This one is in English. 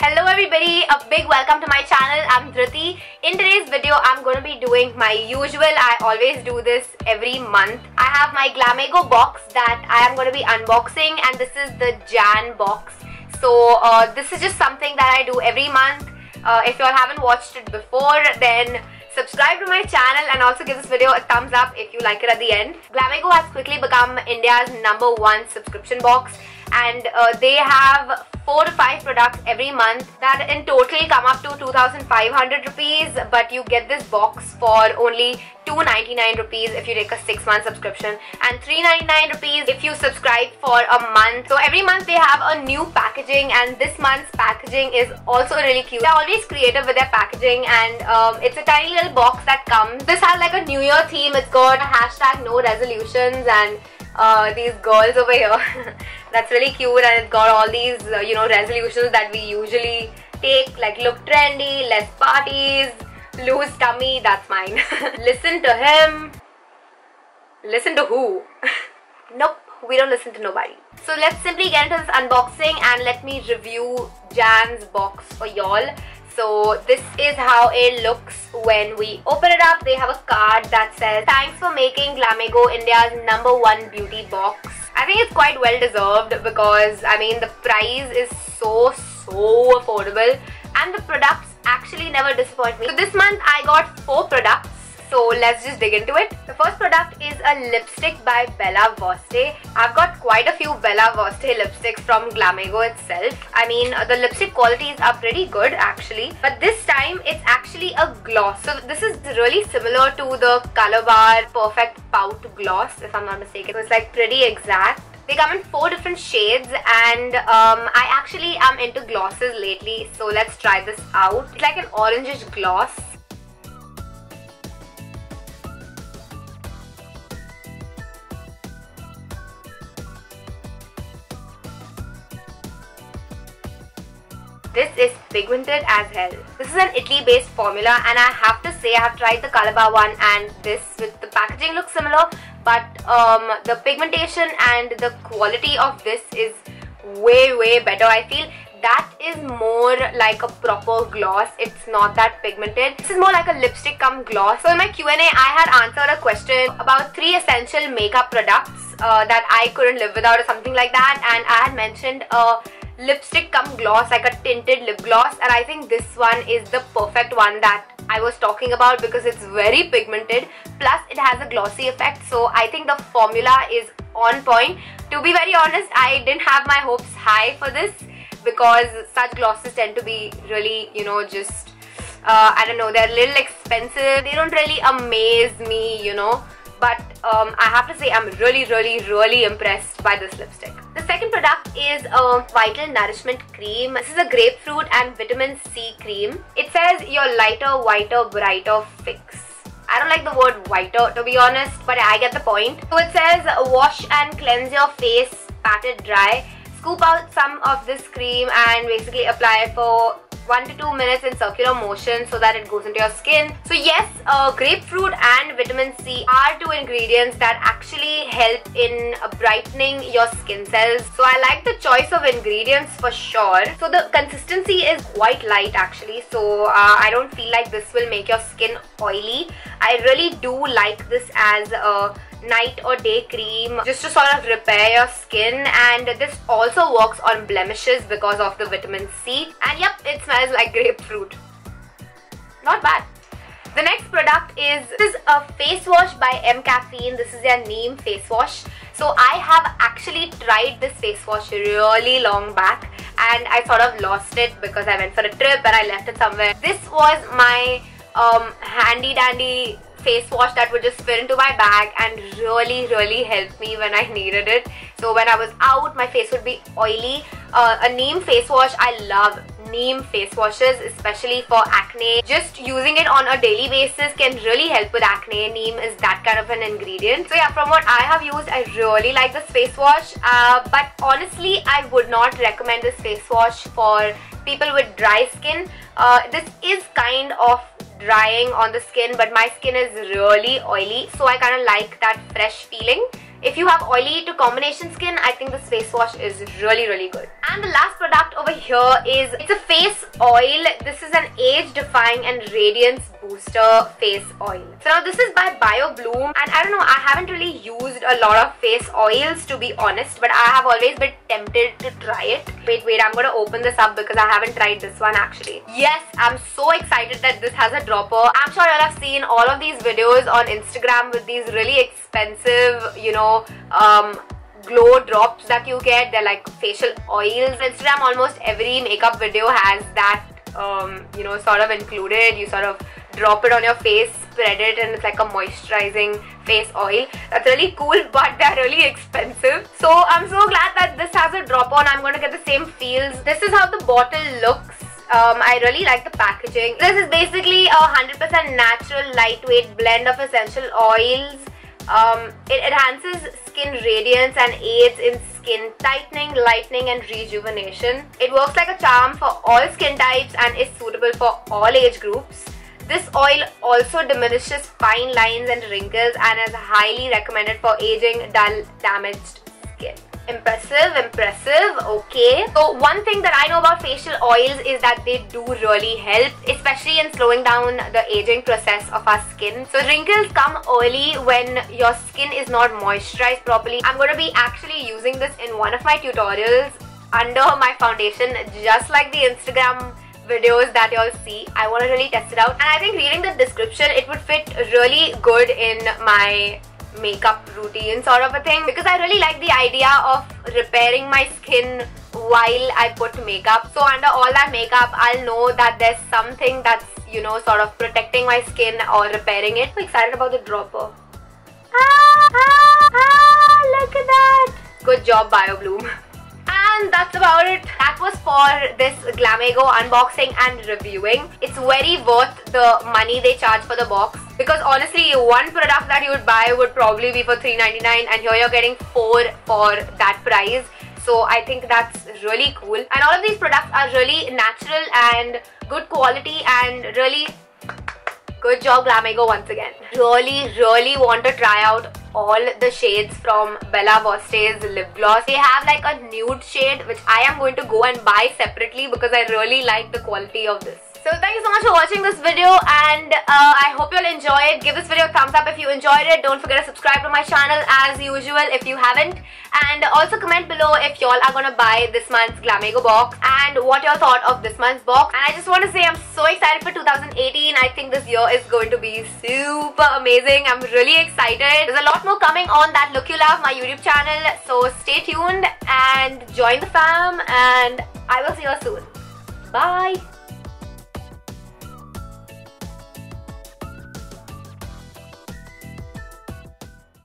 Hello everybody, a big welcome to my channel. I'm Dhriti. In today's video, I'm going to be doing my usual. I always do this every month. I have my Glamego box that I am going to be unboxing, and this is the Jan box. So this is just something that I do every month. If you all haven't watched it before, then subscribe to my channel and also give this video a thumbs up if you like it at the end. Glamego has quickly become India's #1 subscription box, and they have 4 to 5 products every month that in total come up to 2,500 rupees, but you get this box for only 299 rupees if you take a 6-month subscription and 399 rupees if you subscribe for a month. So every month they have a new packaging, and this month's packaging is also really cute. They're always creative with their packaging, and it's a tiny little box that comes. This has like a New Year theme. It's got a #no resolutions and these girls over here. That's really cute, and it's got all these resolutions that we usually take, like look trendy, less parties, lose tummy. That's mine. Listen to him. Listen to who? Nope, we don't listen to nobody. So let's simply get into this unboxing and let me review Jan's box for y'all. So this is how it looks when we open it up. They have a card that says, "Thanks for making Glamego India's #1 beauty box." I think it's quite well deserved because I mean the price is so affordable, and the products actually never disappoint me. So this month I got 4 products. So let's just dig into it. The first product is a lipstick by Bella Voste. I've got quite a few Bella Voste lipsticks from Glamego itself. I mean, the lipstick qualities are pretty good actually, but this time it's actually a gloss. So this is really similar to the Color Bar Perfect Pout Gloss, if I'm not mistaken. So it's like pretty exact. They come in 4 different shades, and I actually am into glosses lately, so let's try this out. It's like an orangish gloss. This is pigmented as hell. This is an Italy-based formula, and I have to say I have tried the Color Bar one, and this with the packaging looks similar, but the pigmentation and the quality of this is way better. I feel that is more like a proper gloss. It's not that pigmented. This is more like a lipstick cum gloss. So in my Q&A, I had answered a question about 3 essential makeup products that I couldn't live without or something like that, and I had mentioned a lipstick cum gloss, like a tinted lip gloss, and I think this one is the perfect one that I was talking about because it's very pigmented, plus it has a glossy effect. So I think the formula is on point. To be very honest, I didn't have my hopes high for this because such glosses tend to be really, just I don't know, they're a little expensive. They don't really amaze me, but I have to say I'm really impressed by this lipstick. The second product is a Vital Nourishment Cream. This is a grapefruit and vitamin C cream. It says your lighter, whiter, brighter fix. I don't like the word whiter, to be honest, but I get the point. So it says wash and cleanse your face, pat it dry. Scoop out some of this cream and basically apply it for 1 to 2 minutes in circular motion so that it goes into your skin. So yes, grapefruit and vitamin C are 2 ingredients that actually help in brightening your skin cells. So I like the choice of ingredients for sure. So the consistency is quite light actually, so I don't feel like this will make your skin oily. I really do like this as a night or day cream just to sort of repair your skin, and this also works on blemishes because of the vitamin C, and yep, it smells like grapefruit. Not bad. The next product is a face wash by M Caffeine. This is their neem face wash. So I have actually tried this face wash really long back, and I sort of lost it because I went for a trip and I left it somewhere. This was my handy dandy face wash that would just fit into my bag and really helped me when I needed it. So when I was out, my face would be oily. A neem face wash, I love neem face washes, especially for acne. Just using it on a daily basis can really help with acne. Neem is that kind of an ingredient. So yeah, from what I have used, I really like this face wash, but honestly I would not recommend this face wash for people with dry skin. This is kind of drying on the skin, but my skin is really oily, so I kind of like that fresh feeling. if you have oily to combination skin, I think this face wash is really good. And the last product over here is, it's a face oil. This is an age-defying and radiance booster face oil. So now this is by BioBloom, and I don't know, I haven't really used a lot of face oils to be honest, but I have always been tempted to try it. Wait, I'm gonna open this up because I haven't tried this one actually. Yes, I'm so excited that this has a dropper. I'm sure y'all have seen all of these videos on Instagram with these really expensive, you know, glow drops that you get. They're like facial oils. On Instagram, almost every makeup video has that, you know, sort of included. You sort of drop it on your face, spread it, and it's like a moisturizing face oil. That's really cool, but they're really expensive. So I'm so glad that this has a drop on. I'm going to get the same feels. This is how the bottle looks. I really like the packaging. This is basically a 100% natural lightweight blend of essential oils. It enhances skin radiance and aids in skin tightening, lightening and rejuvenation. It works like a charm for all skin types and is suitable for all age groups. This oil also diminishes fine lines and wrinkles and is highly recommended for aging, dull, damaged skin. Impressive, okay. So one thing that I know about facial oils is that they do really help, especially in slowing down the aging process of our skin. So wrinkles come early when your skin is not moisturized properly. I'm going to be actually using this in one of my tutorials under my foundation, just like the Instagram videos that y'all see. I want to really test it out, and I think reading the description, it would fit really good in my makeup routine sort of a thing, because I really like the idea of repairing my skin while I put makeup. So under all that makeup, I'll know that there's something that's, you know, sort of protecting my skin or repairing it. I'm excited about the dropper. Look at that. Good job, BioBloom. And that's about it. That was for this Glamego unboxing and reviewing. It's very worth the money they charge for the box, because honestly, one product that you would buy would probably be for $3.99, and here you're getting 4 for that price. So I think that's really cool. And all of these products are really natural and good quality, and really good job, Glamego, once again. Really want to try out all the shades from Bella Voste's lip gloss. They have like a nude shade which I am going to go and buy separately because I really like the quality of this. So thank you so much for watching this video, and I hope you'll enjoy it. Give this video a thumbs up if you enjoyed it. Don't forget to subscribe to my channel as usual if you haven't. And also comment below if y'all are gonna buy this month's Glamego box and what y'all thought of this month's box. And I just want to say I'm so excited for 2018. I think this year is going to be super amazing. I'm really excited. There's a lot more coming on That Look You Love, my YouTube channel. So stay tuned and join the fam, and I will see you soon. Bye.